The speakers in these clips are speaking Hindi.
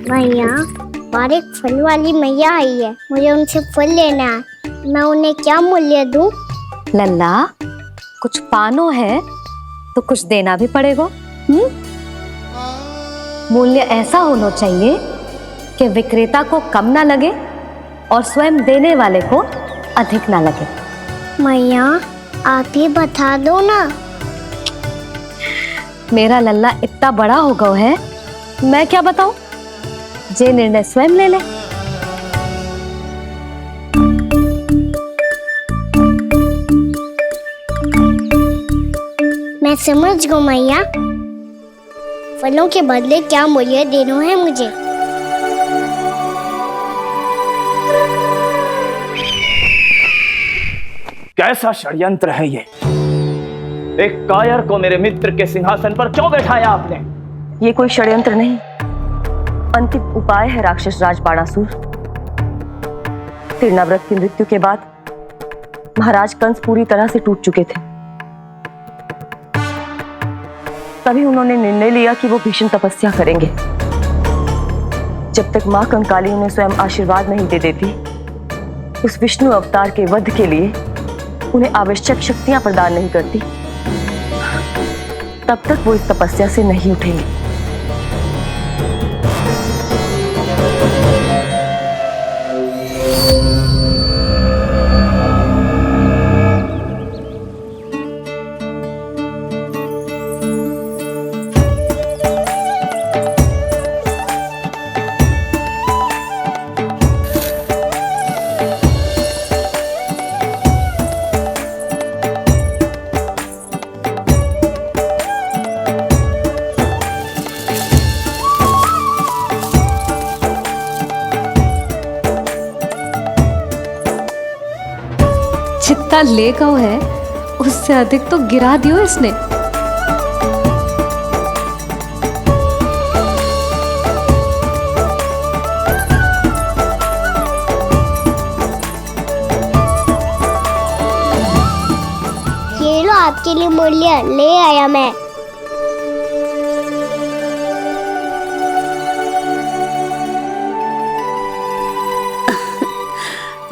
मैया, बाहर एक फल वाली मैया आई है, मुझे उनसे फल लेना है। मैं उन्हें क्या मूल्य दूं? लल्ला, कुछ पानो है तो कुछ देना भी पड़ेगा। मूल्य ऐसा होना चाहिए कि विक्रेता को कम ना लगे और स्वयं देने वाले को अधिक ना लगे। मैया, आप ही बता दो ना। मेरा लल्ला इतना बड़ा हो गया है, मैं क्या बताऊं? जे निर्णय स्वयं ले ले। मैं समझ गई मैया, फलों के बदले क्या मूल्य देना है मुझे। कैसा षड्यंत्र है ये? एक कायर को मेरे मित्र के सिंहासन पर क्यों बैठाया आपने? ये कोई षड्यंत्र नहीं, अंतिम उपाय है राक्षस राज बाणासुर। तीर्णाव्रत की मृत्यु के बाद महाराज कंस पूरी तरह से टूट चुके थे। तभी उन्होंने निर्णय लिया कि वो भीषण तपस्या करेंगे। जब तक मां कंकाली उन्हें स्वयं आशीर्वाद नहीं दे देती, उस विष्णु अवतार के वध के लिए उन्हें आवश्यक शक्तियां प्रदान नहीं करती, तब तक वो इस तपस्या से नहीं उठेंगे। जितना ले गओ है उससे अधिक तो गिरा दियो इसने। ये लो आपके लिए मूल्य, ले आया मैं।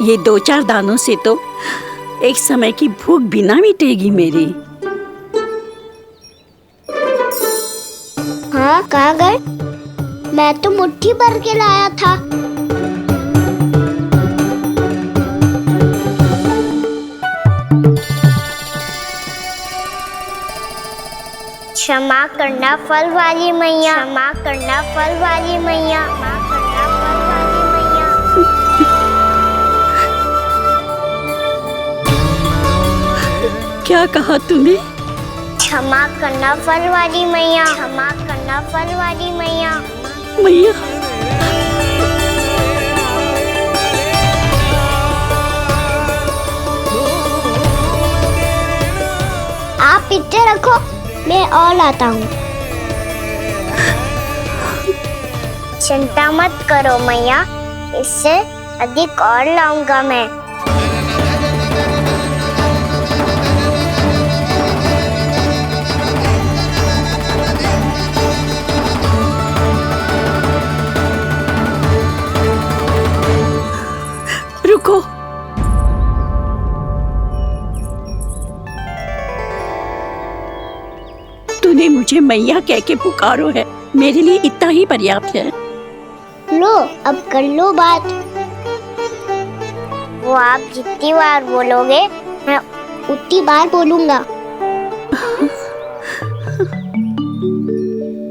ये 2-4 दानों से तो एक समय की भूख भी ना मिटेगी मेरी। हाँ, कहाँ गए? मैं तो मुट्ठी भर के लाया था। क्षमा करना फल वाली मैया, क्षमा करना फल वाली मैया, क्षमा करना फल वाली मैया। क्या कहा तूने? क्षमा करना फल वाली मैया, क्षमा करना फल वाली मैया। मैया, आप इतने रखो, मैं और लाता हूँ। चिंता मत करो मैया, इससे अधिक और लाऊंगा मैं। रुको। तूने मुझे मैया कह के पुकारो है, मेरे लिए इतना ही पर्याप्त है। लो, अब कर लो बात। वो आप जितनी बार बोलोगे, मैं उतनी बार बोलूंगा।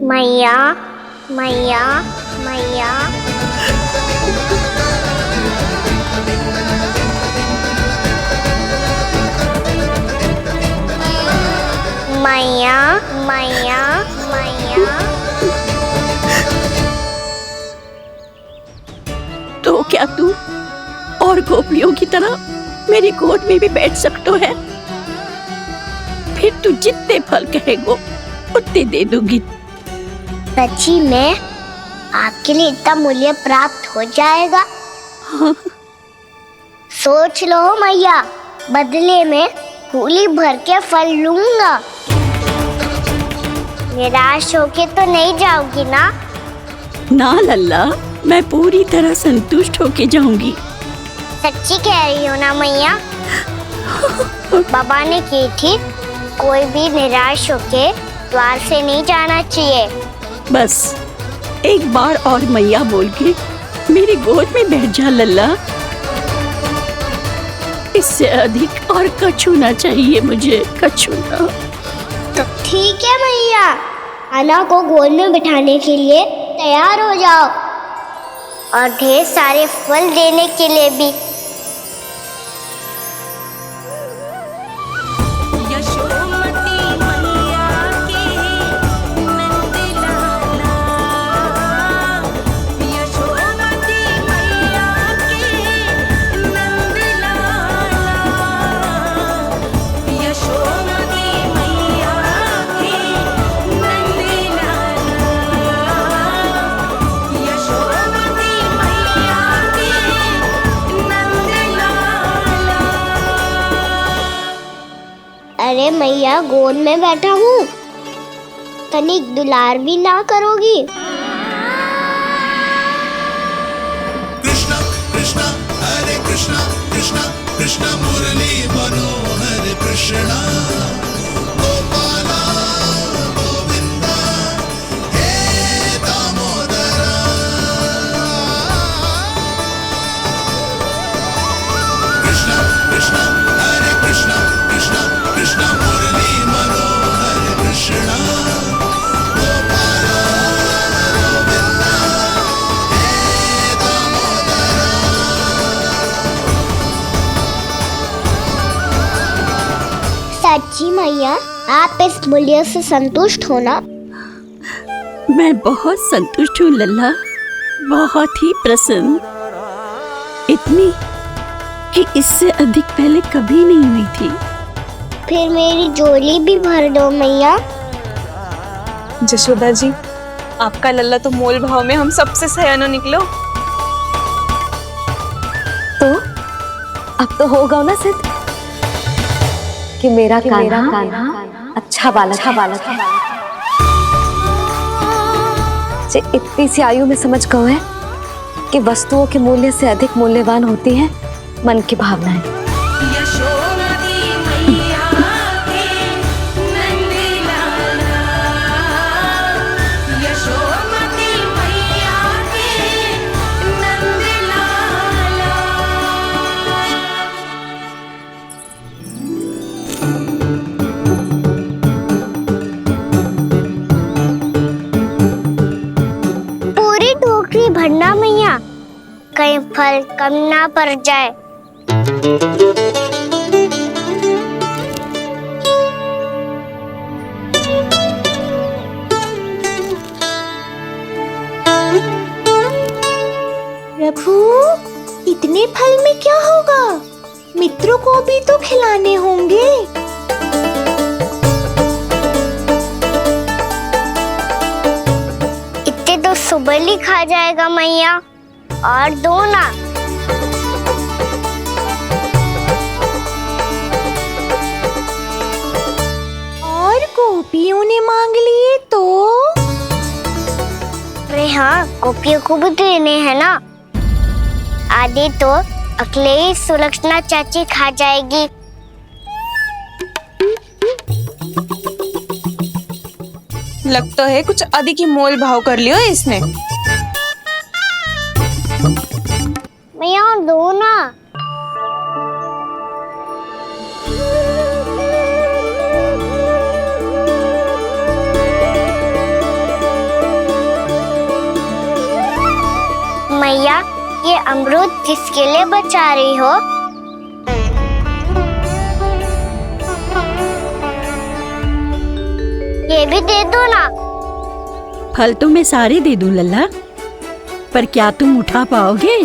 मैया, मैया, मैया। मैया, मैया, मैया। तो क्या तू और गोपियों की तरह मेरी गोद में भी बैठ सकते है? फिर तू जितने फल कहेगो उतने दे दूंगी। सच्ची में आपके लिए इतना मूल्य प्राप्त हो जाएगा? हाँ। सोच लो मैया, बदले में झोली भर के फल लूंगा। निराश होके तो नहीं जाओगी ना? ना लल्ला, मैं पूरी तरह संतुष्ट होके जाऊंगी। सच्ची कह रही हो ना मैया? बाबा ने की थी, कोई भी निराश होके द्वार से नहीं जाना चाहिए। बस एक बार और मैया बोल के मेरी गोद में बैठ जा लल्ला। इससे अधिक और कछु ना चाहिए मुझे, कछु ना। ठीक है मैया, अन्ना को गोद में बिठाने के लिए तैयार हो जाओ और ढेर सारे फल देने के लिए भी। अरे मैया, गोद में बैठा हूँ, तनिक दुलार भी ना करोगी? कृष्णा कृष्णा हरे कृष्णा कृष्णा कृष्णा मुरली मनोहर कृष्णा गोपाला गोविंदा हे दामोदरा। कृष्णा कृष्णा हरे कृष्णा कृष्णा कृष्णा मुरली मनोहर कृष्णा गोपाला गोविंदा हे दामोदरा। सच्ची मैया, आप इस मूल्य से संतुष्ट हो ना? मैं बहुत संतुष्ट हूँ लल्ला, बहुत ही प्रसन्न। इतनी कि इससे अधिक पहले कभी नहीं हुई थी। फिर मेरी झोली भी भर दो मैया। जशोदा जी, आपका लल्ला तो मोल भाव में हम सबसे सयाना निकलो। तो अब तो होगा ना सिद्ध कि मेरा कान्हा अच्छा बालक है। जे इतनी सी आयु में समझ गए है कि वस्तुओं के मूल्य से अधिक मूल्यवान होती है मन की भावनाएं। पूरी टोकरी भरना मैया, कहीं फल कम ना पड़ जाए। प्रभु, इतने फल में क्या होगा? मित्रों को भी तो खिलाने होंगे। इतने तो सुबह ही खा जाएगा मैया, और दो ना। और गोपियों ने मांग लिए तो? अरे हाँ, गोपियों को भी देने हैं ना। आधे तो अकेले ही सुलक्षणा चाची खा जाएगी। लगता है कुछ अधिक ही मोल भाव कर लियो इसने। मैया और दो ना। मैया, ये अमरूद किसके लिए बचा रही हो? ये भी दे दो ना। फल तो मैं सारे दे दूं लल्ला, पर क्या तुम उठा पाओगे?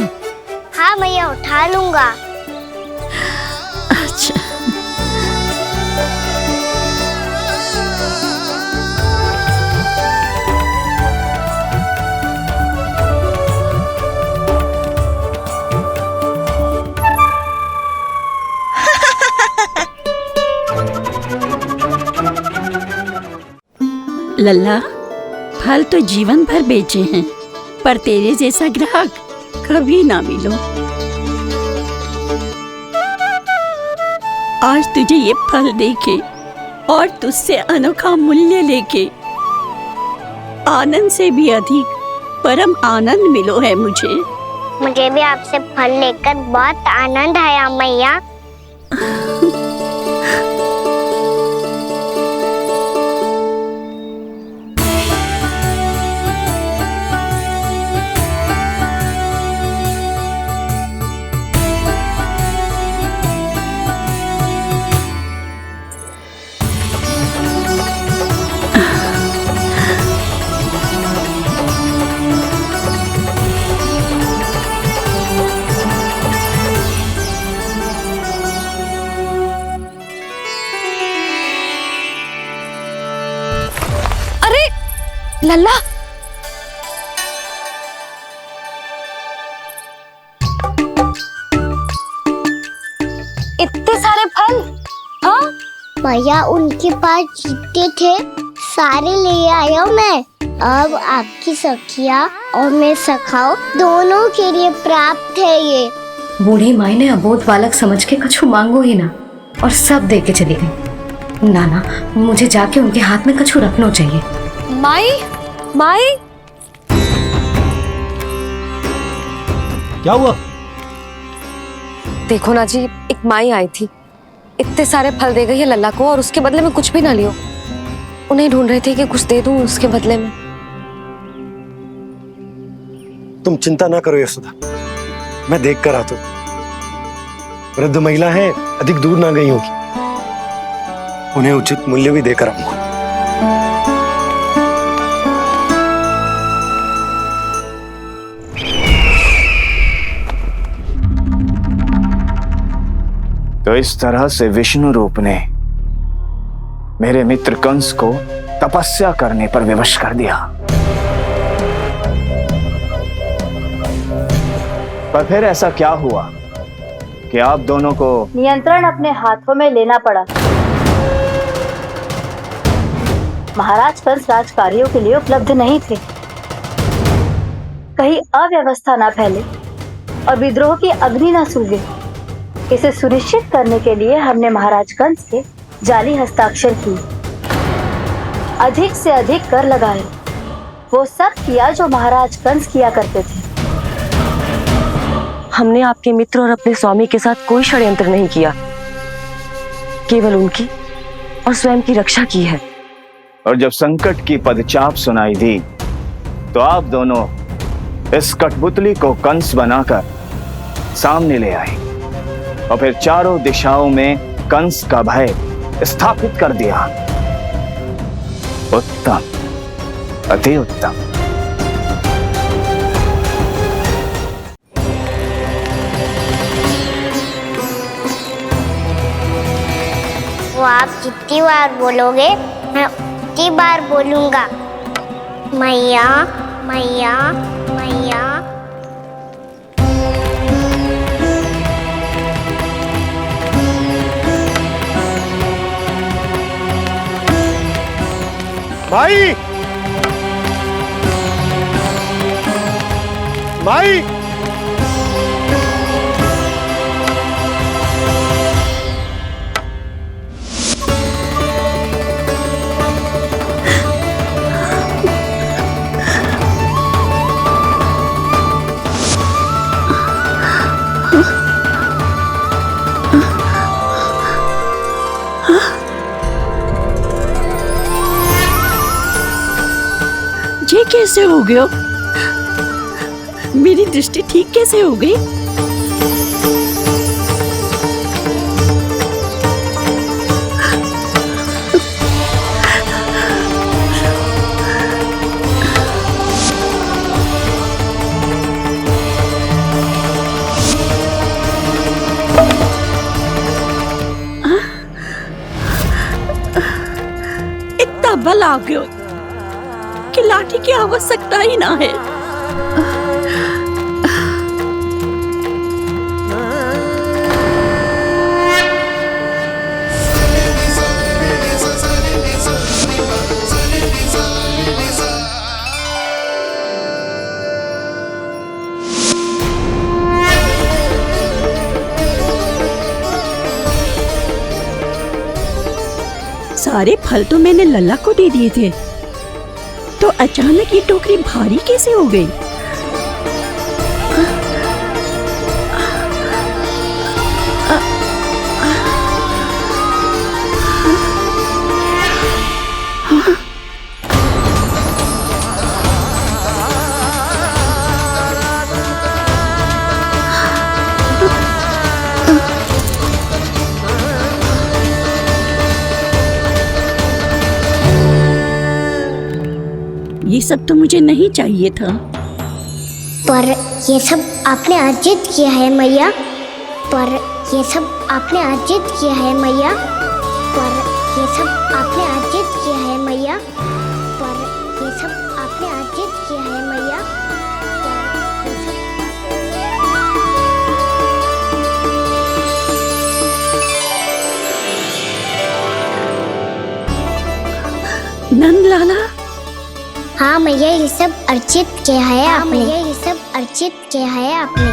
हाँ मैया, उठा लूंगा। अच्छा। लल्ला, फल तो जीवन भर बेचे हैं, पर तेरे जैसा ग्राहक कभी ना मिलो। आज तुझे ये फल देके और तुझसे अनोखा मूल्य लेके आनंद से भी अधिक परम आनंद मिलो है मुझे। मुझे भी आपसे फल लेकर बहुत आनंद आया मैया। लल्ला, इतने सारे फल? हाँ भैया उनके पास जितने थे सारे ले आया मैं। अब आपकी सखिया और मैं सखाओ दोनों के लिए प्राप्त है ये। बूढ़ी माई ने अबोध बालक समझ के कछु मांगो ही ना और सब दे के चली गई। नाना, मुझे जाके उनके हाथ में कछु रखना चाहिए। माई, माई, क्या हुआ? देखो ना जी, एक माई आई थी, इतने सारे फल दे गई है लल्ला को और उसके बदले में कुछ भी ना लियो। उन्हें ढूंढ रहे थे कि कुछ दे दूं उसके बदले में। तुम चिंता ना करो यशोदा, मैं देख कर आता हूं। वृद्ध महिला है, अधिक दूर ना गई होगी, उन्हें उचित मूल्य भी देकर आऊंगा। तो इस तरह से विष्णु रूप ने मेरे मित्र कंस को तपस्या करने पर विवश कर दिया। पर फिर ऐसा क्या हुआ कि आप दोनों को नियंत्रण अपने हाथों में लेना पड़ा। महाराज कंस राजकार्यों के लिए उपलब्ध नहीं थे। कहीं अव्यवस्था ना फैले और विद्रोह की अग्नि ना सूखे, इसे सुनिश्चित करने के लिए हमने महाराज कंस के जाली हस्ताक्षर किए, अधिक से अधिक कर लगाए, वो सब किया जो महाराज कंस किया करते थे। हमने आपके मित्र और अपने स्वामी के साथ कोई षड्यंत्र नहीं किया, केवल उनकी और स्वयं की रक्षा की है। और जब संकट की पदचाप सुनाई दी तो आप दोनों इस कठपुतली को कंस बनाकर सामने ले आए और फिर चारों दिशाओं में कंस का भय स्थापित कर दिया। उत्तम, अति उत्तम। वो आप जितनी बार बोलोगे मैं उतनी बार बोलूंगा। मैया मैया मैया। माई, माई, ये कैसे हो गया? मेरी दृष्टि ठीक कैसे हो गई? इतना बल आ गया कि लाठी की आवश्यकता ही ना है। सारे फल तो मैंने लल्ला को दे दिए थे, तो अचानक ये टोकरी भारी कैसे हो गई? ये सब तो मुझे नहीं चाहिए था। पर ये सब आपने अर्जित किया है मैया। पर ये सब आपने अर्जित किया है मैया। पर ये सब आपने अर्जित किया है मैया। पर ये सब आपने अर्जित किया है मैया। नंद लाला, हाँ मैया, ये सब अर्जित किया है आपने। मैया, ये सब अर्जित किया है आपने।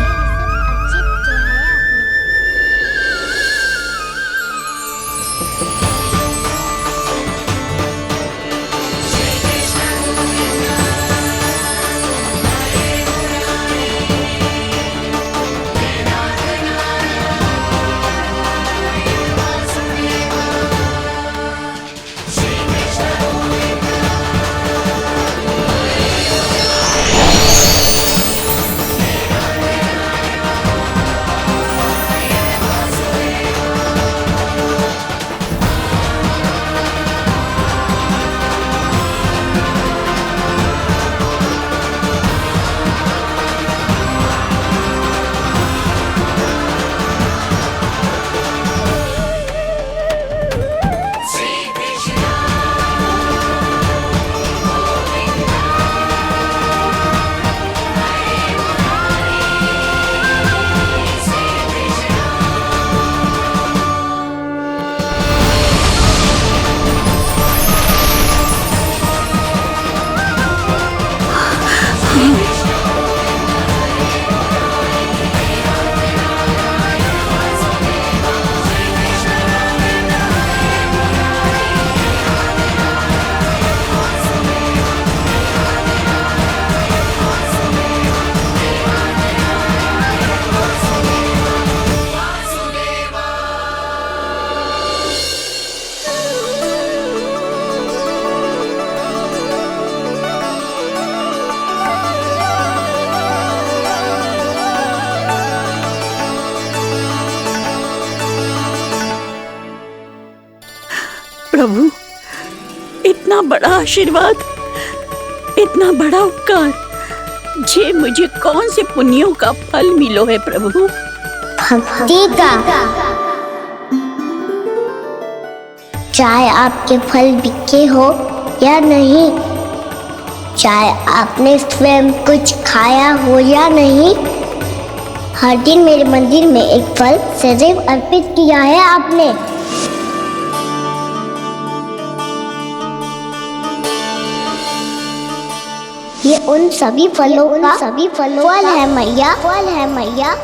प्रभु, इतना बड़ा आशीर्वाद, इतना बड़ा उपकार, जे मुझे कौन से पुण्यों का फल मिलो है प्रभु? भक्ति का। चाहे आपके फल बिके हो या नहीं, चाहे आपने स्वयं कुछ खाया हो या नहीं, हर दिन मेरे मंदिर में एक फल सदैव अर्पित किया है आपने। ये उन सभी फलों का फल है मैया। फल है मैया।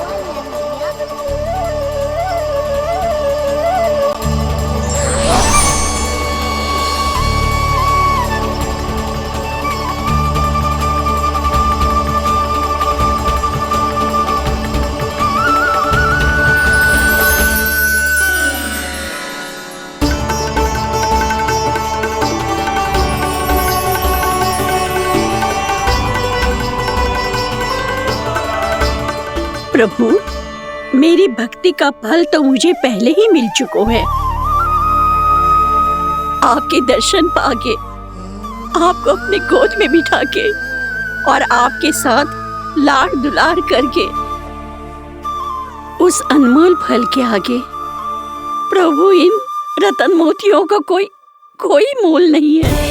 प्रभु, मेरी भक्ति का फल तो मुझे पहले ही मिल चुका है। आपके दर्शन पाके, आपको अपने गोद में बिठा के और आपके साथ लाड दुलार करके, उस अनमोल फल के आगे प्रभु इन रतन मोतियों का कोई मोल नहीं है।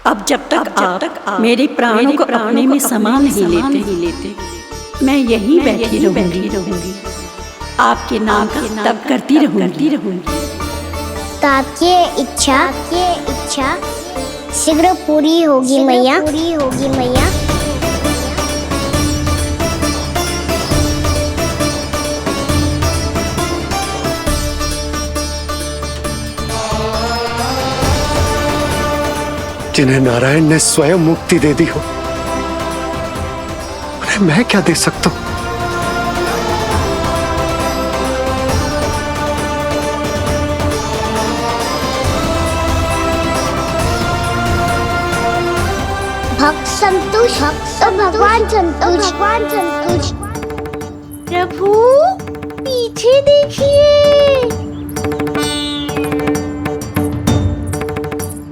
अब जब तक आप मेरे प्राणों को अपने में समा नहीं लेते मैं यहीं बैठी रहूंगी, आपके नाम का तब करती रहूंगी। तो आपकी इच्छा शीघ्र पूरी होगी मैया। जिन्हें नारायण ने स्वयं मुक्ति दे दी हो, उन्हें मैं क्या दे सकता हूं? भक्त संतोष तो भगवान संतोष। प्रभु पीछे देखिए।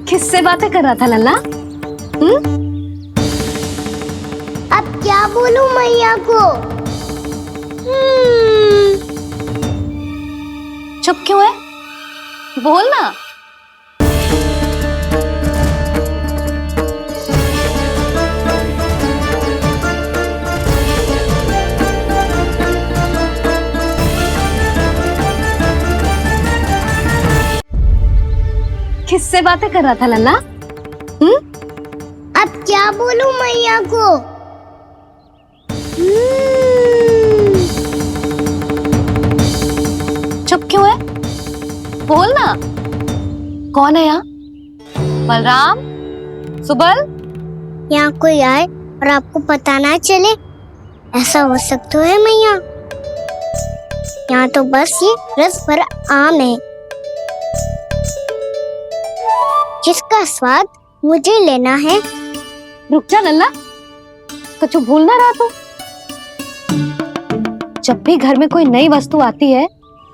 किससे बातें कर रहा था लल्ला? अब क्या बोलूं मैया को? चुप क्यों है? बोल ना। किससे बातें कर रहा था लल्ला? अब क्या बोलूं मैया को? चुप क्यों है? बोल ना। कौन है यहाँ? बलराम, सुबल? यहाँ कोई आए और आपको पता ना चले, ऐसा हो सकता है मैया? यहाँ तो बस ये रस भर आम है जिसका स्वाद मुझे लेना है। रुक जा लल्ला, कुछ भूल ना रहा तू। जब भी घर में कोई नई वस्तु आती है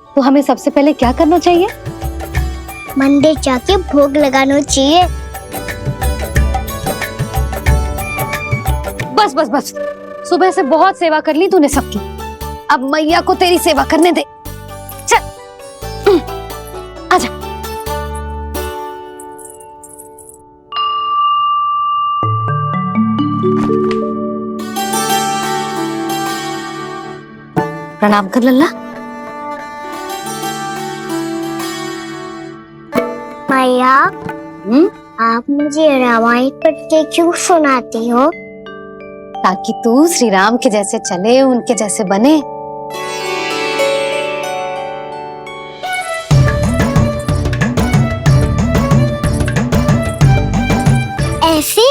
तो हमें सबसे पहले क्या करना चाहिए? मंदिर जाके भोग लगाना चाहिए। बस सुबह से बहुत सेवा कर ली तूने सबकी, अब मैया को तेरी सेवा करने दे। चल आजा। प्रणाम कर लल्ला। मैया, आप मुझे रामायण पढ़ के क्यों सुनाती हो? ताकि तू श्री राम के जैसे चले, उनके जैसे बने। ऐसे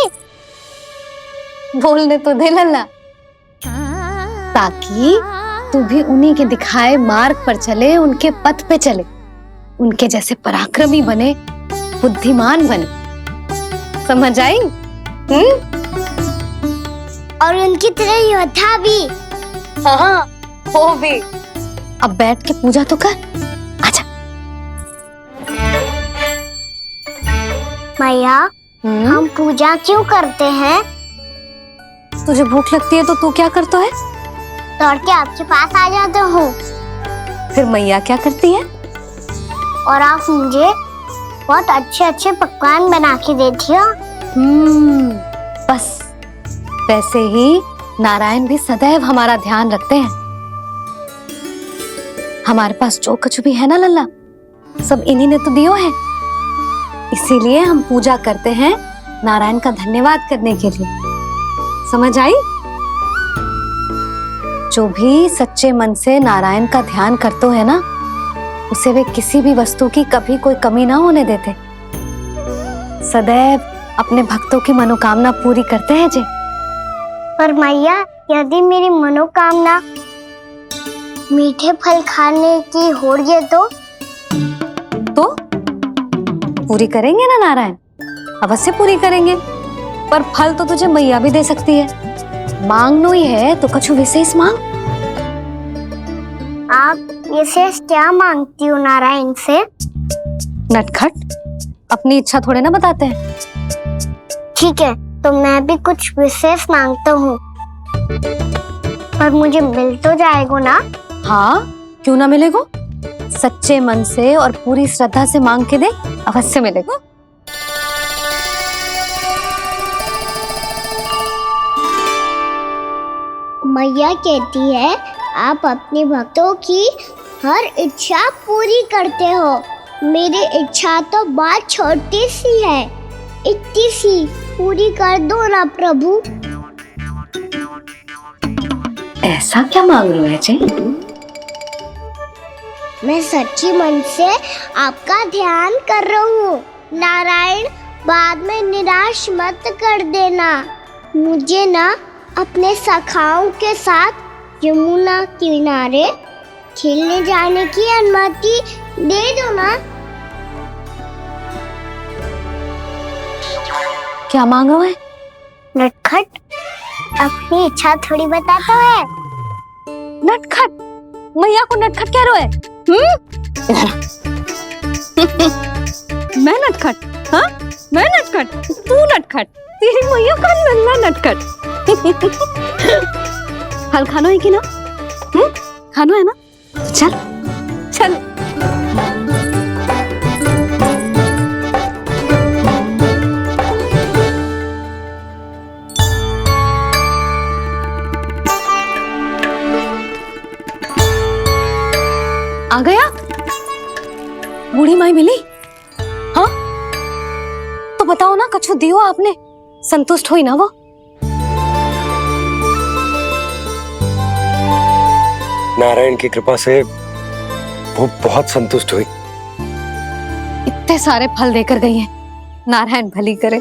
बोलने तो दे लल्ला, ताकि तू भी उन्हीं के दिखाए मार्ग पर चले, उनके पथ पे चले, उनके जैसे पराक्रमी बने, बुद्धिमान बने। समझ आई? और उनकी तरह योद्धा भी। हाँ, वो भी। अब बैठ के पूजा तो कर। आजा। मैया, हम पूजा क्यों करते हैं? तुझे भूख लगती है तो तू क्या करता है? दौड़ के आपके पास आ जाता हूँ। फिर मैया क्या करती है? और आप मुझे बहुत अच्छे अच्छे पकवान बना के देती हो। बस वैसे ही नारायण भी सदैव हमारा ध्यान रखते हैं। हमारे पास जो कुछ भी है ना लल्ला, सब इन्हीं ने तो दियो है। इसीलिए हम पूजा करते हैं नारायण का धन्यवाद करने के लिए। समझ आई? जो भी सच्चे मन से नारायण का ध्यान करते है ना, उसे वे किसी भी वस्तु की कभी कोई कमी ना होने देते। सदैव अपने भक्तों की मनोकामना पूरी करते हैं जी। पर मैया, यदि मेरी मनोकामना मीठे फल खाने की हो रही है तो पूरी करेंगे ना नारायण? अवश्य पूरी करेंगे। पर फल तो तुझे मैया भी दे सकती है। मांगनो ही है तो कुछ विशेष मांग। आप विशेष क्या मांगती हो नारायण से? नटखट, अपनी इच्छा थोड़े ना बताते हैं। ठीक है, तो मैं भी कुछ विशेष मांगता हूँ, पर मुझे मिल तो जाएगा ना? हाँ, क्यों ना मिलेगा? सच्चे मन से और पूरी श्रद्धा से मांग के दे, अवश्य मिलेगा। मैया कहती है आप अपने भक्तों की हर इच्छा पूरी करते हो। मेरी इच्छा तो बहुत छोटी सी है, इतनी सी पूरी कर दो ना प्रभु। ऐसा क्या मांग रहे हैं जी? मैं सच्ची मन से आपका ध्यान कर रहा हूँ। नारायण, बाद में निराश मत कर देना। मुझे ना अपने सखाओं के साथ यमुना किनारे खेलने जाने की अनुमति दे दो ना। क्या मांगा है? नटखट, अपनी इच्छा थोड़ी बताता है। नटखट? मैया को नटखट कह रहे है? मैं नटखट? हाँ, मैं नटखट? तू नटखट? तेरी मैया का नल्ला नटखट। हल खानो है कि ना? खानो है ना? चल चल। आ गया? बूढ़ी माई मिली? हाँ, तो बताओ ना, कछु दियो आपने, संतुष्ट हुई ना वो? नारायण की कृपा से वो बहुत संतुष्ट हुई। इतने सारे फल देकर गई हैं, नारायण भली करे।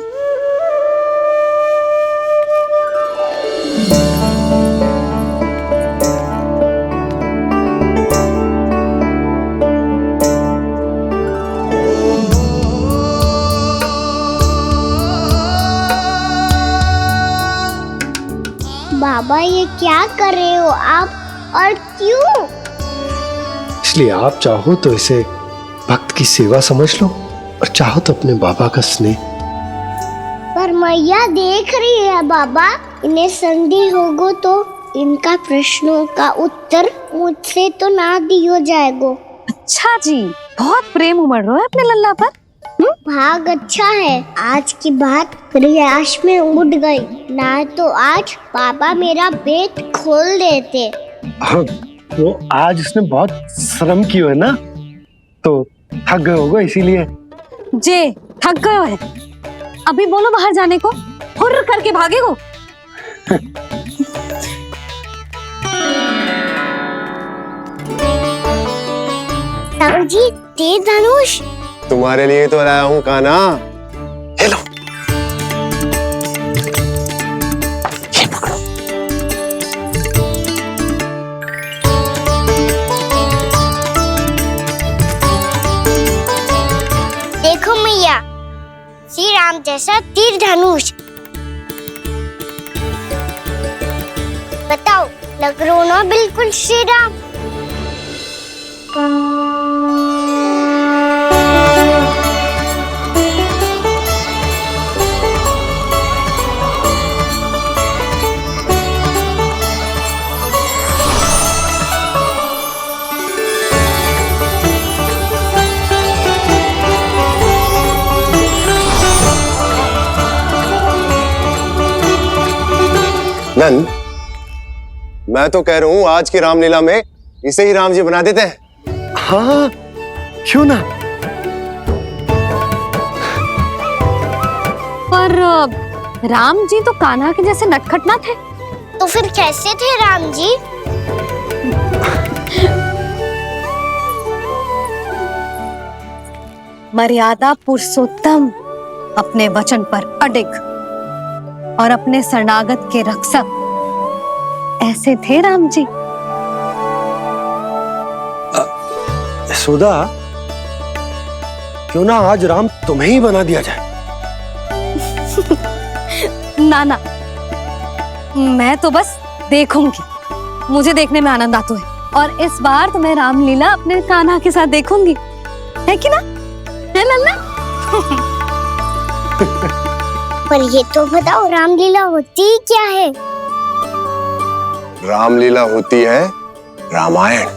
बाबा, ये क्या कर रहे हो आप, और क्यों? इसलिए आप चाहो तो इसे भक्त की सेवा समझ लो, और चाहो तो अपने बाबा का स्नेह। पर मैया देख रही है बाबा, इन्हें संदेह होगो तो इनका प्रश्नों का उत्तर मुझसे तो ना दियो जाएगो। अच्छा जी, बहुत प्रेम उमड़ रहा है अपने लल्ला पर। भाग अच्छा है, आज की बात प्रयास में उड़ गई, ना तो आज पापा मेरा पेट खोल देते। वो आज उसने बहुत श्रम की है ना, तो थक गए होगा इसीलिए। जे थक गए है, अभी बोलो बाहर जाने को, हुर्र करके भागेगो। राम जी, तेज धनुष तुम्हारे लिए तो लाया हूँ कान्हा। हेलो, ये पकड़ो। देखो मैया, श्री राम जैसा तीर धनुष। बताओ, लग रहा ना बिल्कुल श्री राम? नंद, मैं तो कह रहा हूँ आज की रामलीला में इसे ही राम जी बना देते हैं। हाँ, क्यों ना? पर राम जी तो कान्हा के जैसे नटखट ना थे। तो फिर कैसे थे राम जी? मर्यादा पुरुषोत्तम, अपने वचन पर अडिग और अपने शरणागत के रक्षक, ऐसे थे राम जी। यशोदा, क्यों ना आज राम तुम्हें ही बना दिया जाए? ना ना, मैं तो बस देखूंगी, मुझे देखने में आनंद आता है, और इस बार तो मैं रामलीला अपने कान्हा के साथ देखूंगी, है कि ना? है लल्ला? पर ये तो बताओ, रामलीला होती क्या है? रामलीला होती है रामायण,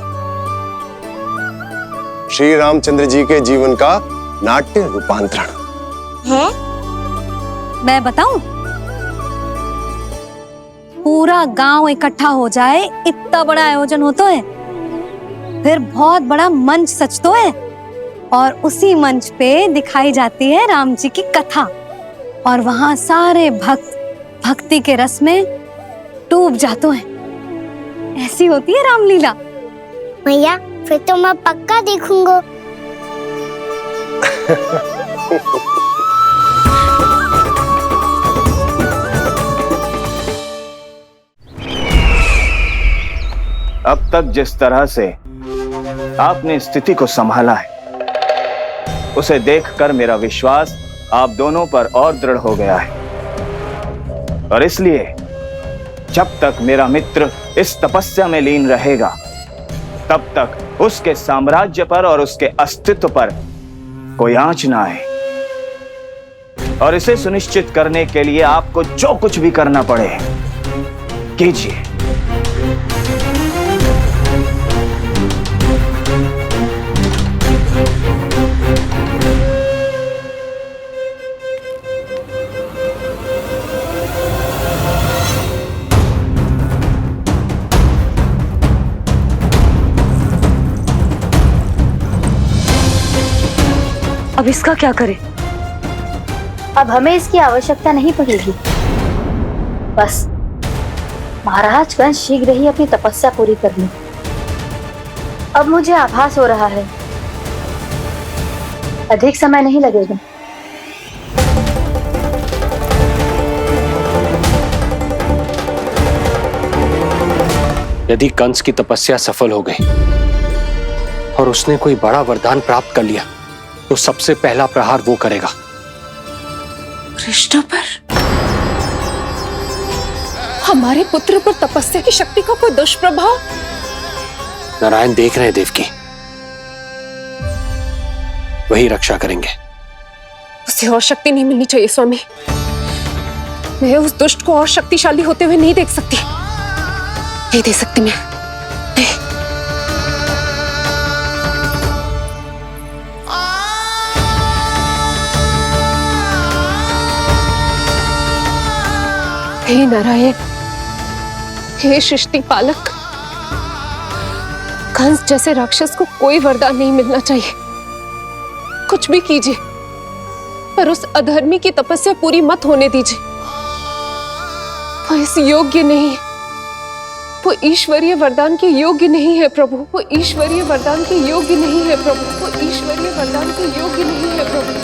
श्री रामचंद्र जी के जीवन का नाट्य रूपांतरण है। मैं बताऊं? पूरा गांव इकट्ठा हो जाए, इतना बड़ा आयोजन होता है। फिर बहुत बड़ा मंच सजतो है और उसी मंच पे दिखाई जाती है राम जी की कथा और वहां सारे भक्त भक्ति के रस में डूब जाते हैं। ऐसी होती है रामलीला। मैया फिर तो मैं पक्का देखूंगा। अब तक जिस तरह से आपने स्थिति को संभाला है, उसे देखकर मेरा विश्वास आप दोनों पर और दृढ़ हो गया है। और इसलिए जब तक मेरा मित्र इस तपस्या में लीन रहेगा, तब तक उसके साम्राज्य पर और उसके अस्तित्व पर कोई आंच ना आए। और इसे सुनिश्चित करने के लिए आपको जो कुछ भी करना पड़े कीजिए। अब इसका क्या करें? अब हमें इसकी आवश्यकता नहीं पड़ेगी। बस महाराज कंस शीघ्र ही अपनी तपस्या पूरी कर ले। अब मुझे आभास हो रहा है अधिक समय नहीं लगेगा। यदि कंस की तपस्या सफल हो गई और उसने कोई बड़ा वरदान प्राप्त कर लिया, तो सबसे पहला प्रहार वो करेगा। कृष्ण पर, हमारे पुत्र पर तपस्या की शक्ति का कोई दुष्प्रभाव? नारायण देख रहे हैं देवकी, वही रक्षा करेंगे। उसे और शक्ति नहीं मिलनी चाहिए स्वामी। मैं उस दुष्ट को और शक्तिशाली होते हुए नहीं देख सकती, नहीं दे सकती मैं। हे नारायण, हे सृष्टि पालक, कंस जैसे राक्षस को कोई वरदान नहीं मिलना चाहिए। कुछ भी कीजिए, पर उस अधर्मी की तपस्या पूरी मत होने दीजिए। वो इस योग्य नहीं है, वो ईश्वरीय वरदान के योग्य नहीं है प्रभु। वो ईश्वरीय वरदान के योग्य नहीं है प्रभु। वो ईश्वरीय वरदान के योग्य नहीं है प्रभु।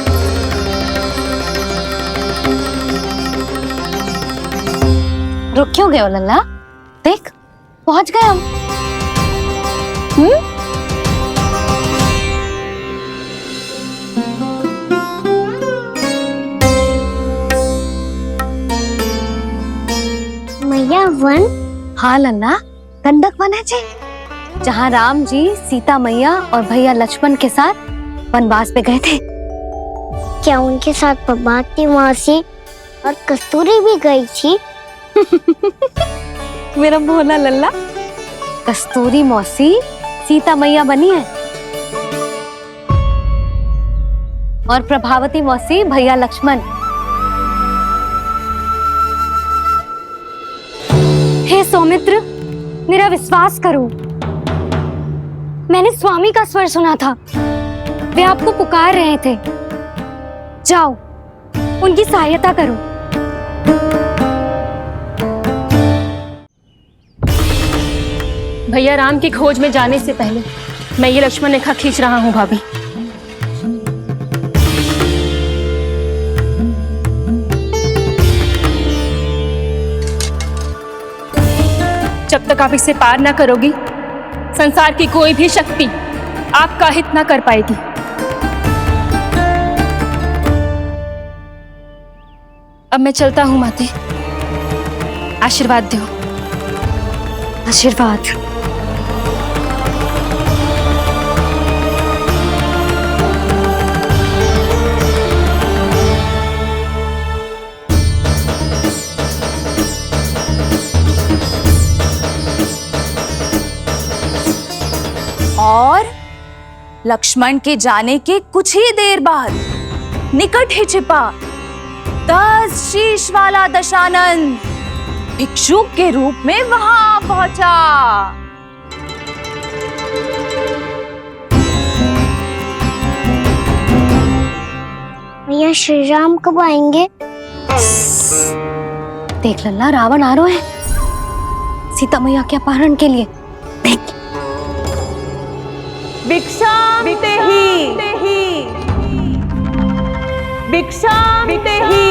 रुक क्यों गए हो लल्ला? देख पहुंच गए हम। मैया वन? हाँ लल्ला, गंडक वन है जी, जहाँ राम जी सीता मैया और भैया लक्ष्मण के साथ वनवास पे गए थे। क्या उनके साथ प्रभाती मौसी और कस्तूरी भी गई थी? मेरा भोला लल्ला, कस्तूरी मौसी सीता मैया बनी है और प्रभावती मौसी भैया लक्ष्मण। हे सौमित्र, मेरा विश्वास करो, मैंने स्वामी का स्वर सुना था। वे आपको पुकार रहे थे। जाओ, उनकी सहायता करो। भैया राम की खोज में जाने से पहले मैं ये लक्ष्मण रेखा खींच रहा हूँ भाभी। जब तक आप इसे पार ना करोगी, संसार की कोई भी शक्ति आपका हित ना कर पाएगी। अब मैं चलता हूँ माते, आशीर्वाद दो। आशीर्वाद। और लक्ष्मण के जाने के कुछ ही देर बाद निकट ही छिपा 10 शीश वाला दशानन भिक्षुक के रूप में वहां पहुंचा। मैया श्री राम कब आएंगे? देख लल्ला, रावण आ रहा है सीता मैया के अपहरण के लिए। देख। भिक्षाम देहि, भिक्षाम देहि।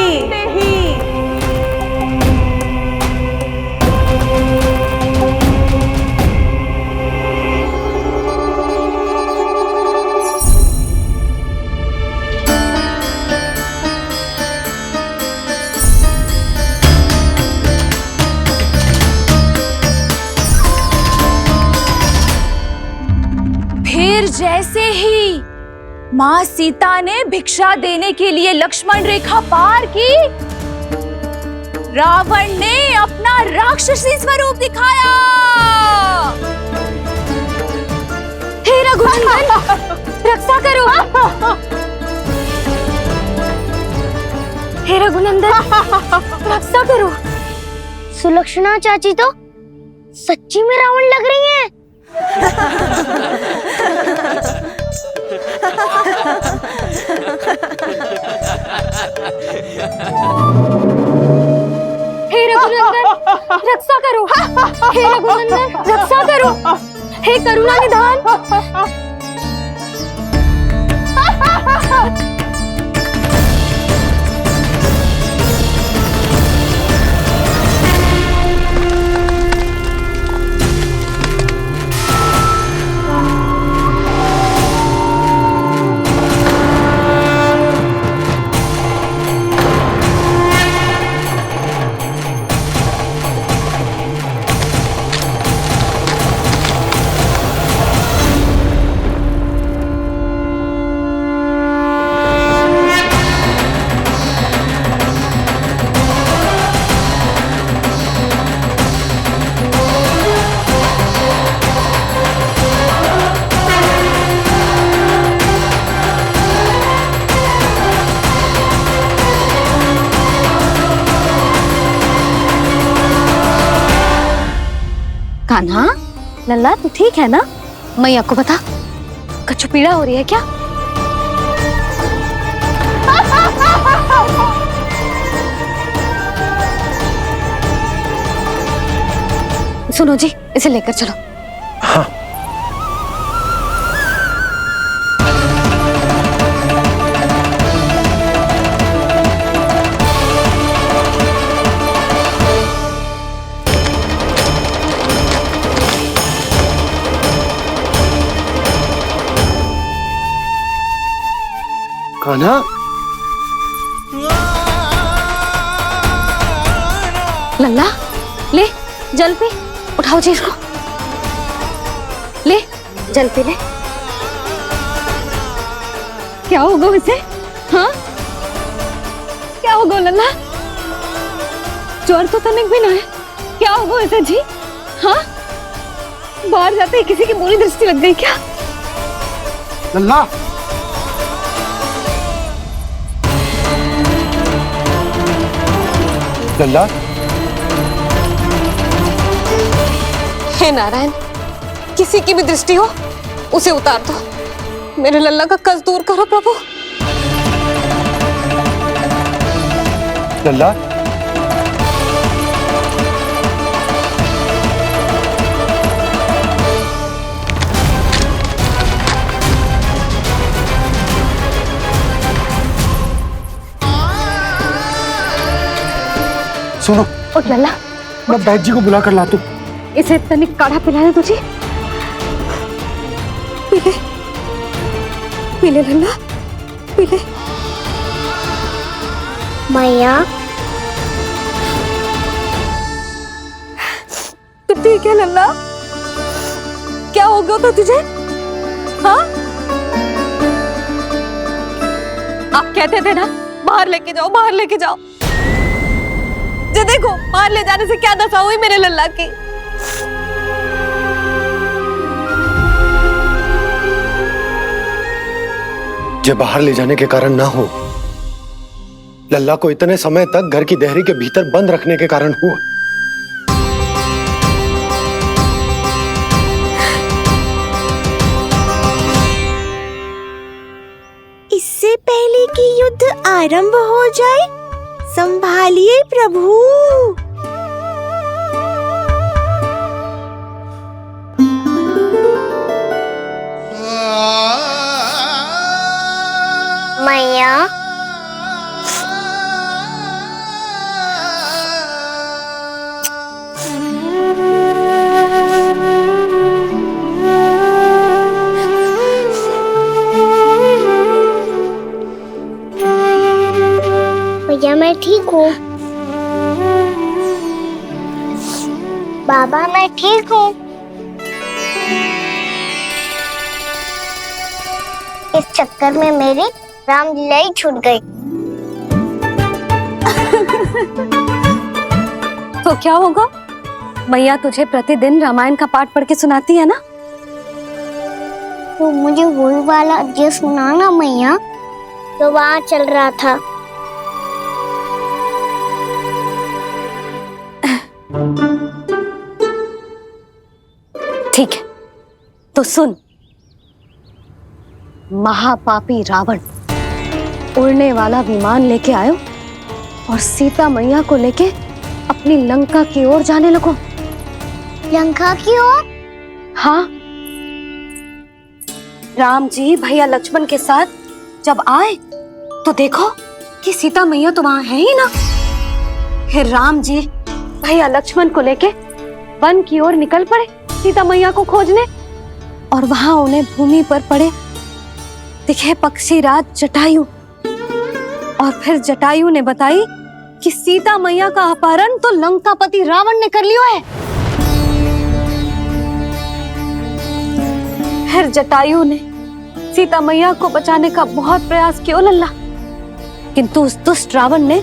फिर जैसे ही माँ सीता ने भिक्षा देने के लिए लक्ष्मण रेखा पार की, रावण ने अपना राक्षसी स्वरूप दिखाया। हे रघुनंदन, रक्षा करो। हे रघुनंदन, रक्षा करो। सुलक्षणा चाची तो सच्ची में रावण लग रही हैं। हे रघुनंदन, रक्षा करो। हे रघुनंदन, रक्षा करो। हे करुणा निधान। कान्हा, लल्ला तू ठीक है ना? मैया को बता, कछु पीड़ा हो रही है क्या? सुनो जी, इसे लेकर चलो। हाँ। कान्हा, लल्ला ले जल पी। उठाओ जी इसको, ले जल पी ले। क्या होगा इसे? हाँ, क्या होगा लल्ला? ज्वर तो तनिक भी ना है। क्या होगा इसे जी? हाँ, बाहर जाते ही किसी की बुरी दृष्टि लग गई क्या? लल्ला, लल्ला। हे नारायण, किसी की भी दृष्टि हो उसे उतार दो। मेरे लल्ला का कष्ट दूर करो प्रभु। लल्ला, सुनो, उठ लल्ला, मैं बैद जी को बुला कर लाता हूँ। इसे तनिक काढ़ा पिलाना तुझे। पी ले, पी ले लल्ला, पी ले। मैया, तो ठीक है लल्ला, क्या हो गया था तुझे? हाँ, आप कहते थे ना बाहर लेके जाओ, बाहर लेके जाओ। जे देखो, बाहर ले जाने से क्या दशा हुई मेरे लल्ला की। जो बाहर ले जाने के कारण ना हो, लल्ला को इतने समय तक घर की देहरी के भीतर बंद रखने के कारण हुआ। कि युद्ध आरंभ हो जाए। संभालिए प्रभु। मैया, भैया मैं ठीक हूँ। बाबा मैं ठीक हूँ। इस चक्कर में मेरी रामलीला ही छूट गई। तो क्या होगा? मैया तुझे प्रतिदिन रामायण का पाठ पढ़ के सुनाती है ना? तो मुझे वही वाला अध्याय सुनाना मैया, तो वहाँ चल रहा था। ठीक है, तो सुन। महापापी रावण उड़ने वाला विमान लेके आयो और सीता मैया को लेके अपनी लंका की ओर जाने लगो। लंका की ओर? हाँ, राम जी भैया लक्ष्मण के साथ जब आए तो देखो कि सीता मैया तो वहां है ही ना। फिर राम जी भैया लक्ष्मण को लेके वन की ओर निकल पड़े सीता मैया को खोजने, और वहां उन्हें भूमि पर पड़े दिखे पक्षी राज जटायु। और फिर जटायु ने बताई कि सीता मैया का अपहरण तो लंकापति रावण ने कर लियो है। फिर जटायु ने सीता मैया को बचाने का बहुत प्रयास किया लल्ला, किंतु उस दुष्ट रावण ने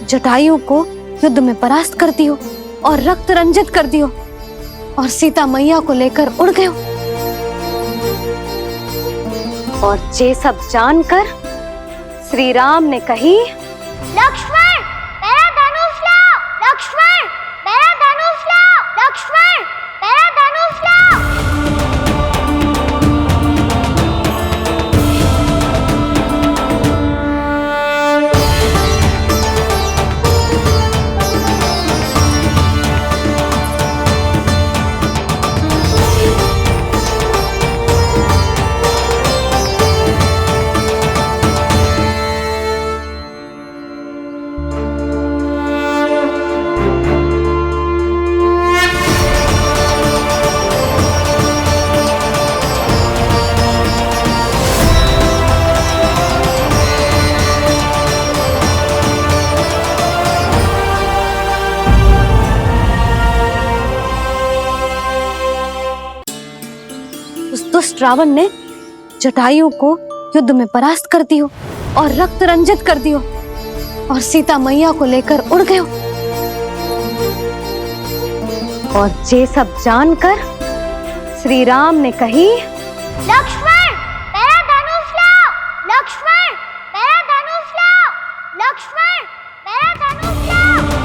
जटायु को युद्ध में परास्त कर दियो और रक्त रंजित कर दियो और सीता मैया को लेकर उड़ गयो। और ये सब जानकर श्री राम ने कही, लक्ष्मण मेरा धनुष लाओ, लक्ष्मण मेरा धनुष लाओ, लक्ष्मण मेरा धनुष लाओ। दुष्ट रावण ने जटायु को युद्ध में परास्त कर दियो और रक्त रंजित कर दियो और सीता मैया को लेकर उड़ गयो। और ये सब जानकर श्री राम ने कही, लक्ष्मण मेरा धनुष लाओ, लक्ष्मण मेरा धनुष लाओ, लक्ष्मण मेरा धनुष लाओ।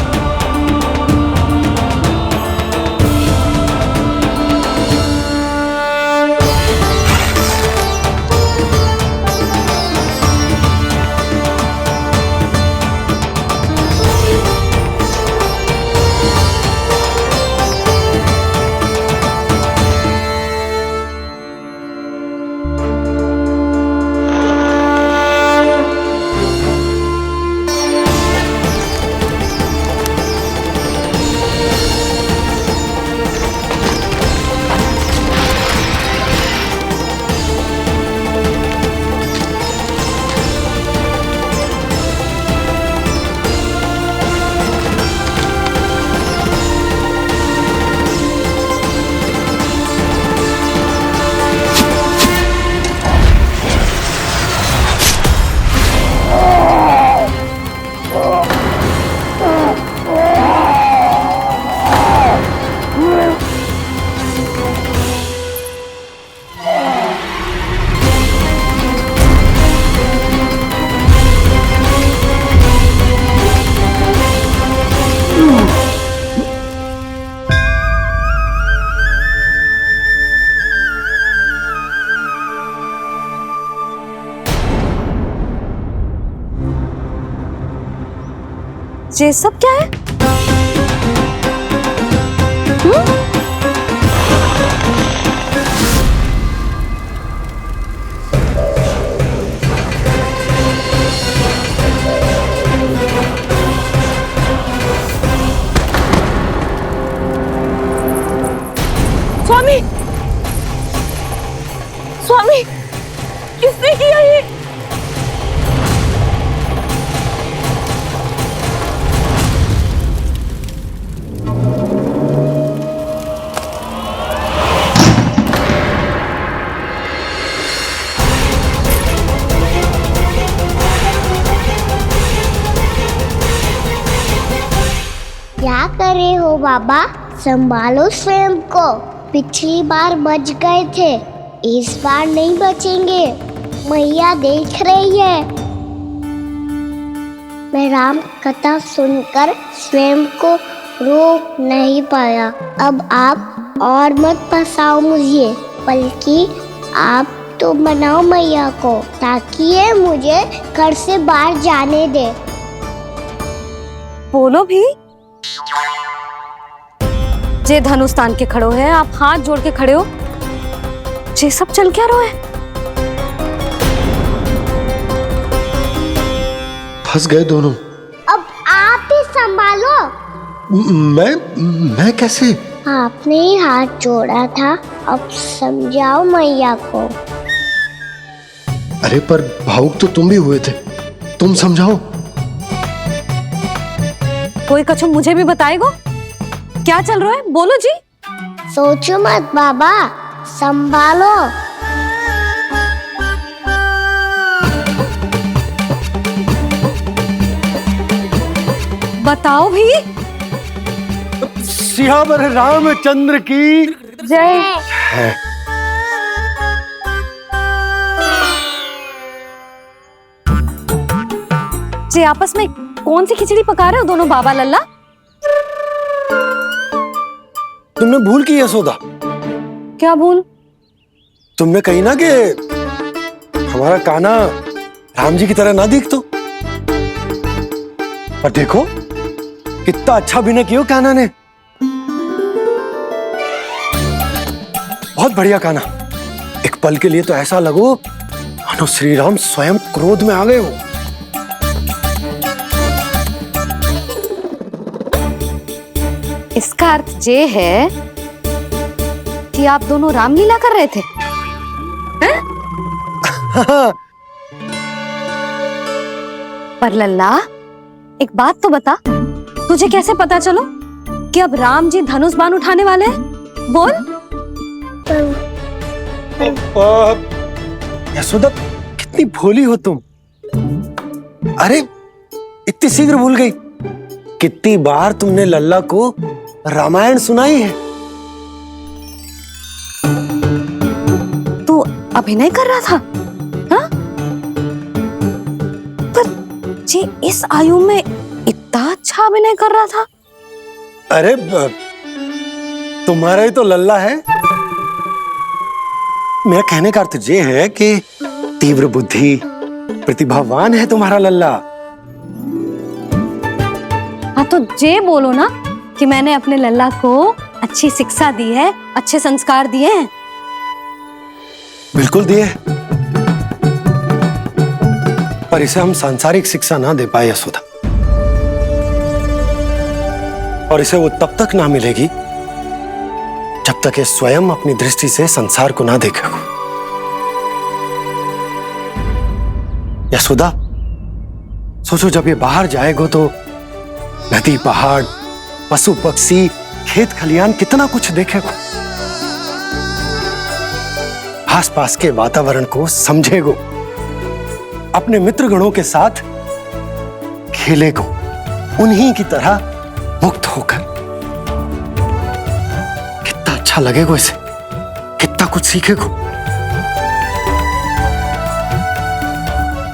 ये सब क्या है? स्वामी, स्वामी, किसने किया ये? क्या कर रहे हो बाबा? संभालो स्वयं को। पिछली बार बच गए थे, इस बार नहीं बचेंगे। मैया देख रही है। मैं राम कथा सुनकर स्वयं को रोक नहीं पाया। अब आप और मत फंसाओ मुझे, बल्कि आप तो मनाओ मैया को, ताकि ये मुझे घर से बाहर जाने दे। बोलो भी। जे धनुष तान के खड़ो है, आप हाथ जोड़ के खड़े हो। ये सब चल क्या रहा है? फंस गए दोनों। अब आप ही संभालो। मैं कैसे? आपने ही हाथ जोड़ा था, अब समझाओ मैया को। अरे पर भावुक तो तुम भी हुए थे, तुम समझाओ। कोई कछु मुझे भी बताएगो? क्या चल रहा है? बोलो जी। सोचो मत बाबा, संभालो। बताओ भी। सियावर रामचंद्र की जय। है। जी आपस में कौन सी खिचड़ी पका रहे हो दोनों बाबा लल्ला? तुमने भूल की यशोदा? क्या भूल? तुमने कही ना कि हमारा कान्हा राम जी की तरह ना दिख तो। और देखो कितना अच्छा अभिनय किया कान्हा ने। बहुत बढ़िया कान्हा। एक पल के लिए तो ऐसा लगो मानो श्री राम स्वयं क्रोध में आ गए हो। इसका अर्थ ये है कि आप दोनों रामलीला कर रहे थे? हैं? पर लल्ला एक बात तो बता, तुझे कैसे पता चलो कि अब राम जी धनुष बाण उठाने वाले हैं? बोल। यशोदा कितनी भोली हो तुम। अरे इतनी शीघ्र भूल गई। कितनी बार तुमने लल्ला को रामायण सुनाई है। तू अभिनय कर रहा था? हाँ? पर जी इस आयु में इतना अच्छा अभिनय कर रहा था। अरे तुम्हारा ही तो लल्ला है। मेरा कहने का अर्थ ये है कि तीव्र बुद्धि, प्रतिभावान है तुम्हारा लल्ला। हाँ तो जे बोलो ना कि मैंने अपने लल्ला को अच्छी शिक्षा दी है, अच्छे संस्कार दिए हैं। बिल्कुल दिए, पर इसे हम सांसारिक शिक्षा ना दे पाए यशोदा। और इसे वो तब तक ना मिलेगी जब तक ये स्वयं अपनी दृष्टि से संसार को ना देखेगा। यशोदा सोचो, जब ये बाहर जाएगा तो नदी, पहाड़, पशु पक्षी, खेत खलियान कितना कुछ देखेगा। आसपास के वातावरण को समझेगो, अपने मित्रगणों के साथ खेलेगो, उन्हीं की तरह मुक्त होकर। कितना अच्छा लगेगा इसे, कितना कुछ सीखेगो।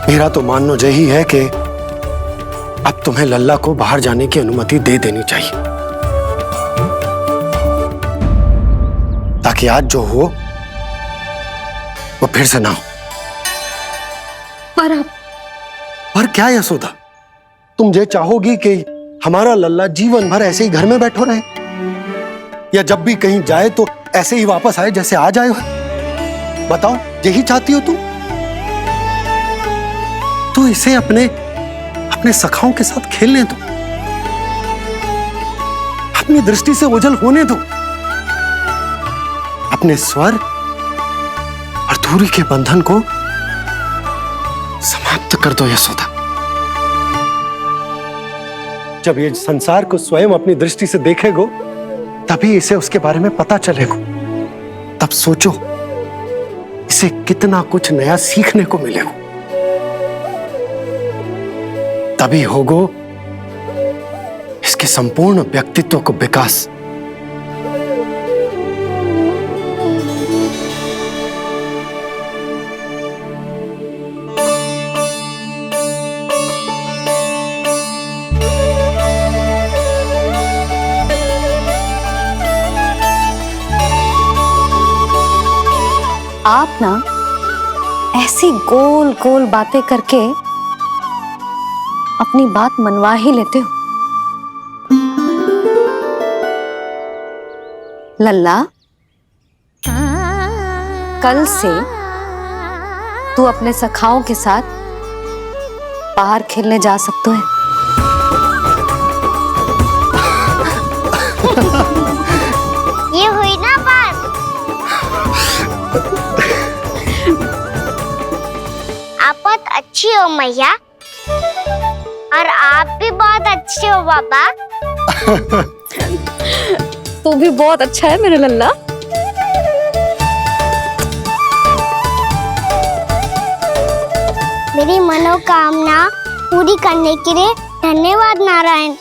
मेरा तो मानना यही है कि अब तुम्हें लल्ला को बाहर जाने की अनुमति दे देनी चाहिए, ताकि आज जो हो वो फिर से ना हो। पर क्या यशोदा, तुम ये चाहोगी कि हमारा लल्ला जीवन भर ऐसे ही घर में बैठो रहे, या जब भी कहीं जाए तो ऐसे ही वापस आए जैसे आज आए हो? बताओ, यही चाहती हो तुम? तो इसे अपने अपने सखाओं के साथ खेलने दो, अपनी दृष्टि से ओझल होने दो, अपने स्वर और दूरी के बंधन को समाप्त कर दो यशोदा। जब ये संसार को स्वयं अपनी दृष्टि से देखेगो तभी इसे उसके बारे में पता चलेगा। तब सोचो इसे कितना कुछ नया सीखने को मिलेगा। तभी होगो इसके संपूर्ण व्यक्तित्व को विकास। आप ना ऐसी गोल गोल बातें करके अपनी बात मनवा ही लेते हो। लल्ला, कल से तू अपने सखाओं के साथ बाहर खेलने जा सकते हैं। ये हुई ना बात। आप बहुत अच्छी हो मैया, और आप भी बहुत अच्छे हो बाबा। तू भी बहुत अच्छा है मेरा लल्ला। मेरी मनोकामना पूरी करने के लिए धन्यवाद नारायण।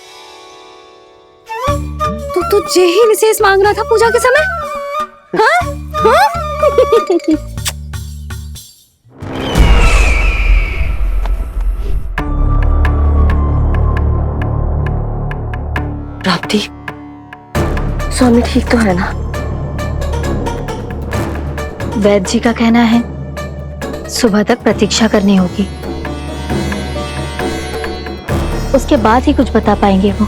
तू तुझे ही विशेष मांग रहा था पूजा के समय? हाँ? हाँ? प्राप्ति, स्वामी ठीक तो है ना? वैद्य जी का कहना है सुबह तक प्रतीक्षा करनी होगी, उसके बाद ही कुछ बता पाएंगे वो।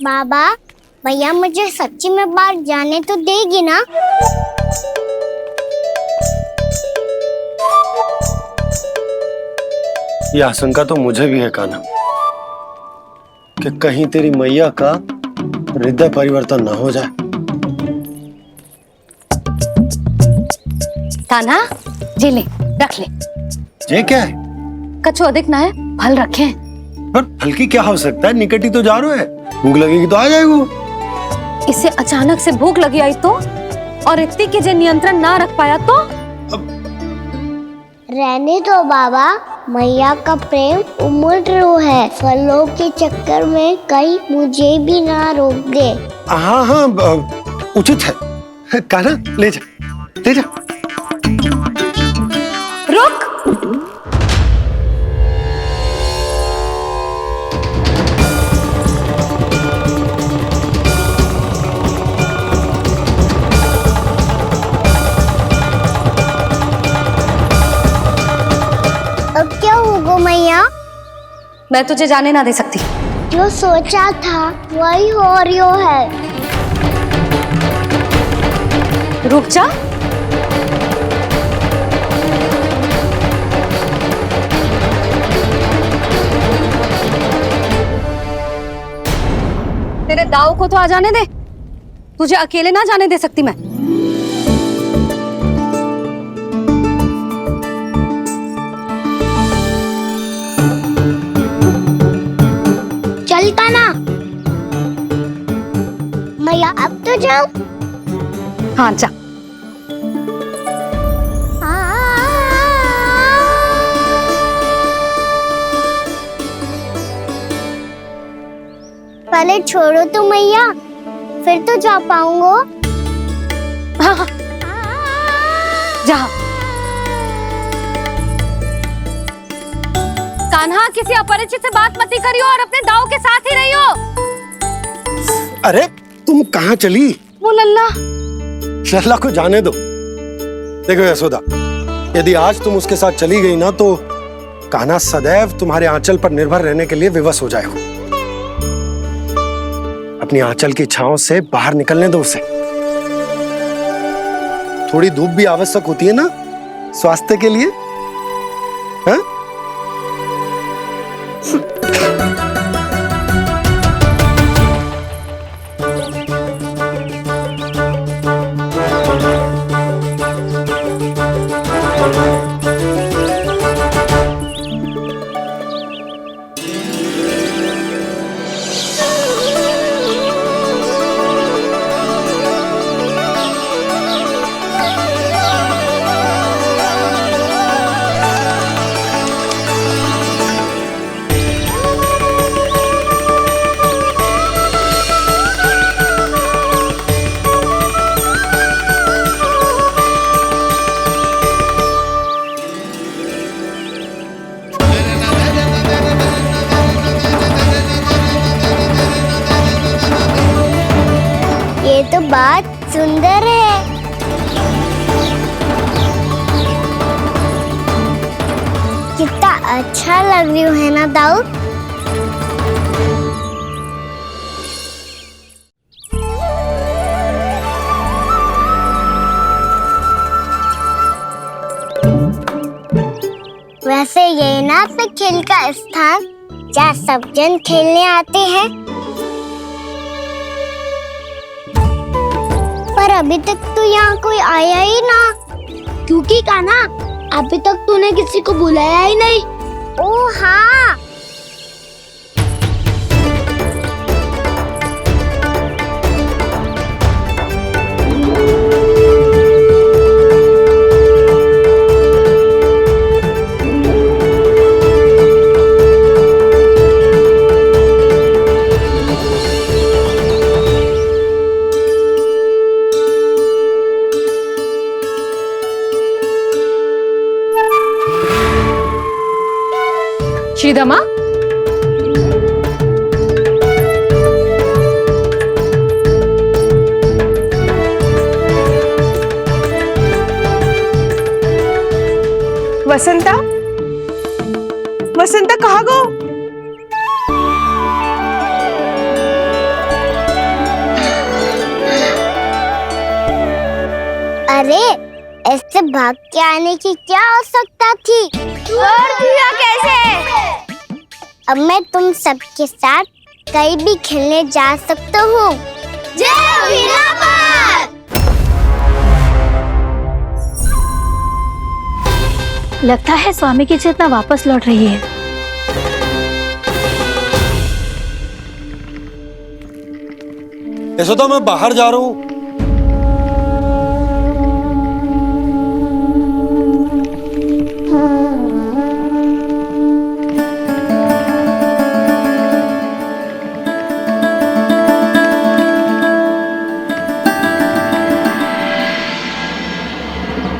बाबा, भैया मुझे सच्ची में बाहर जाने तो देगी ना? ये आशंका तो मुझे भी है कान्हा, कि कहीं तेरी मैया का हृदय परिवर्तन ना हो जाए। कान्हा, जी ले, रख ले। ये क्या है? कछु अधिक ना है, फल रखे हैं। पर फल की क्या हो सकता है, निकट ही तो जा रहे हैं, भूख लगेगी तो आ जाएगा। इसे अचानक से भूख लगी आई तो, और इतनी की जे नियंत्रण ना रख पाया तो? रहने दो बाबा, मैया का प्रेम उमड़ रो है, फलों के चक्कर में कहीं मुझे भी ना रोक दे। हाँ हाँ, उचित है। कान्हा, ले जा, ले जा। रुक। अब क्या होगा मैया? मैं तुझे जाने ना दे सकती। जो सोचा था वही हो रही है। रुक जा। तेरे दाव को तो आ जाने दे, तुझे अकेले ना जाने दे सकती मैं। चलता ना मैया, अब तो जाओ। हाँ जा। पहले छोड़ो तो मैया, फिर तो जा पाऊंगा। हाँ हाँ, जा। कान्हा, किसी अपरिचित से बात मत करियो और अपने दाव के साथ ही रहियो। अरे तुम कहाँ चली? वो लल्ला, लल्ला को जाने दो। देखो यशोदा, यदि आज तुम उसके साथ चली गई ना तो कान्हा सदैव तुम्हारे आंचल पर निर्भर रहने के लिए विवश हो जाएगा। अपनी आंचल की छांव से बाहर निकलने दो उसे। थोड़ी धूप भी आवश्यक होती है ना स्वास्थ्य के लिए, हाँ? ये तो बात सुंदर है। कितना अच्छा लग रही है ना दाऊ। वैसे ये ना तो खेल का स्थान जहाँ सब जन खेलने आते हैं, पर अभी तक तो यहाँ कोई आया ही ना। क्योंकि कान्हा अभी तक तूने किसी को बुलाया ही नहीं। ओ हाँ, श्रीदामा, वसंता, वसंता कहाँ गो? अरे ऐसे भाग के आने की क्या आवश्यकता थी? कैसे? अब मैं तुम सबके साथ कहीं भी खेलने जा सकता हूँ। जय वीरापाल! लगता है स्वामी की चेतना वापस लौट रही है। यशोदा, मैं बाहर जा रहा हूँ।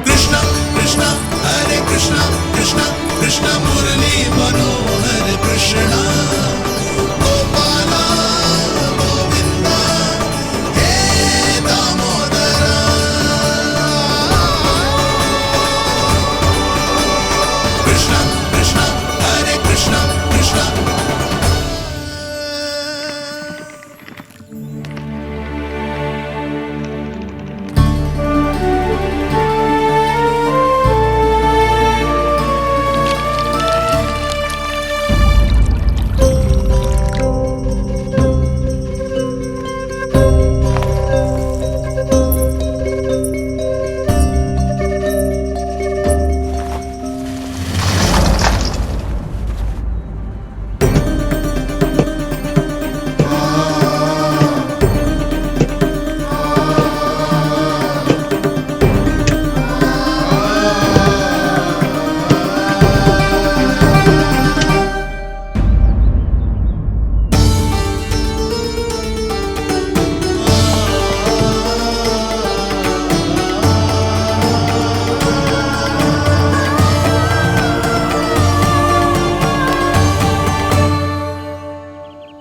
कृष्णा कृष्णा हरे कृष्णा कृष्णा कृष्णा मुरली मनोहर कृष्णा गोपाला गोविंदा हे दामोदरा। कृष्णा कृष्णा हरे कृष्णा कृष्णा।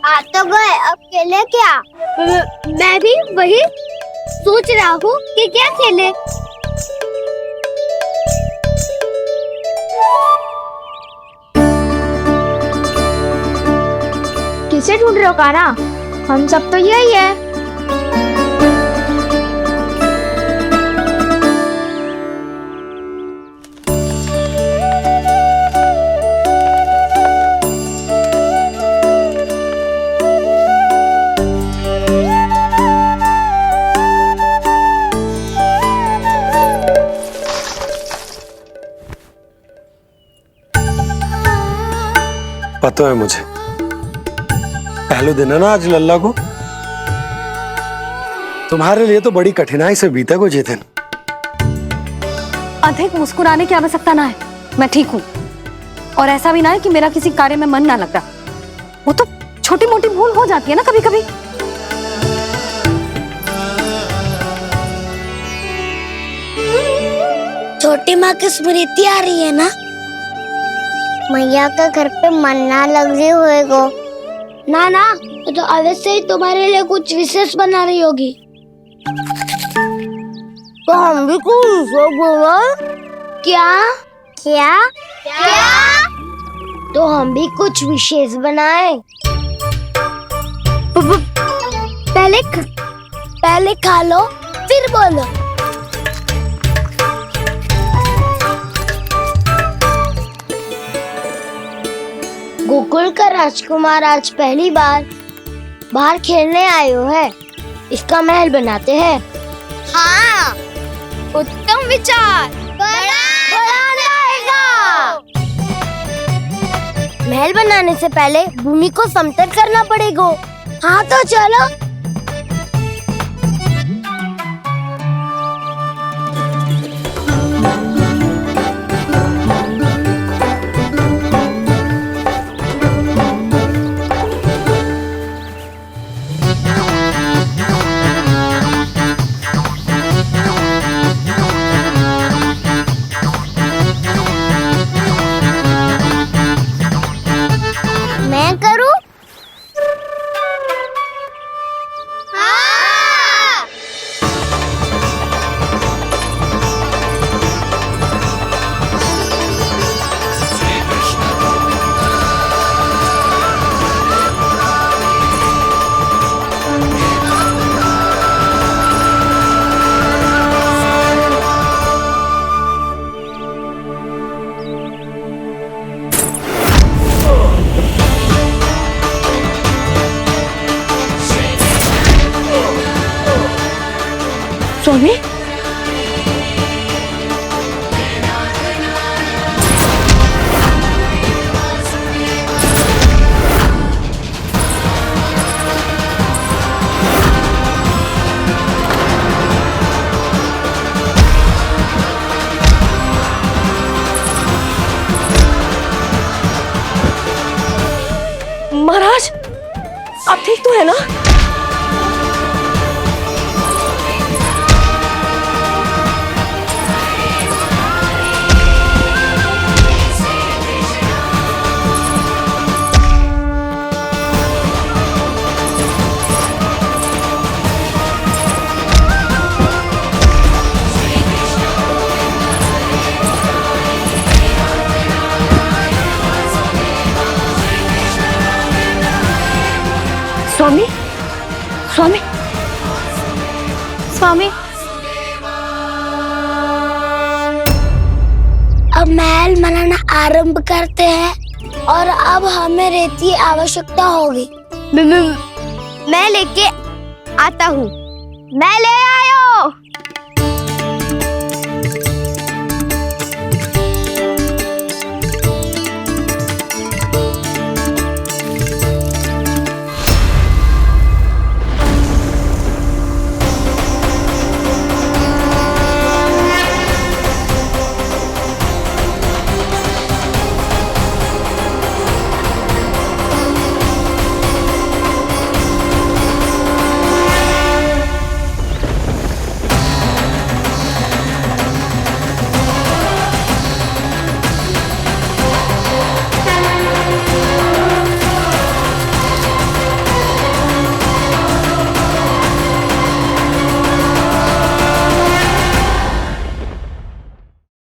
आ तो गए, अब खेले क्या? मैं भी वही सोच रहा हूँ कि क्या खेले। किसे ढूंढ रहे हो काना? हम सब तो यही है। पता है मुझे, पहले दिन है ना आज लल्ला को। तुम्हारे लिए तो बड़ी कठिनाई से बीता को ये दिन। अधिक मुस्कुराने की आवश्यकता ना है, मैं ठीक हूँ। और ऐसा भी ना है कि मेरा किसी कार्य में मन ना लग रहा। वो तो छोटी मोटी भूल हो जाती है ना कभी कभी। छोटी माँ की स्मृति आ रही है ना? मैया का घर पे मन ना लग रही होएगो। ना ना, तो अवश्य ही तुम्हारे लिए कुछ विशेष बना रही होगी। तो हम भी कुछ विशेष बोलो। क्या क्या क्या? तो हम भी कुछ विशेष बनाए। पहले खा लो फिर बोलो। गोकुल का राजकुमार आज पहली बार बाहर खेलने आए हो है, इसका महल बनाते हैं। हाँ, उत्तम विचार। बड़ा रहेगा। महल बनाने से पहले भूमि को समतल करना पड़ेगा। हाँ तो चलो। मैं करूं? हाँ। स्वामी, महाराज आप ठीक तो है ना? स्वामी, स्वामी, स्वामी। अब महल बनाना आरंभ करते हैं और अब हमें रेत की आवश्यकता होगी। मैं लेके आता हूँ। मैं ले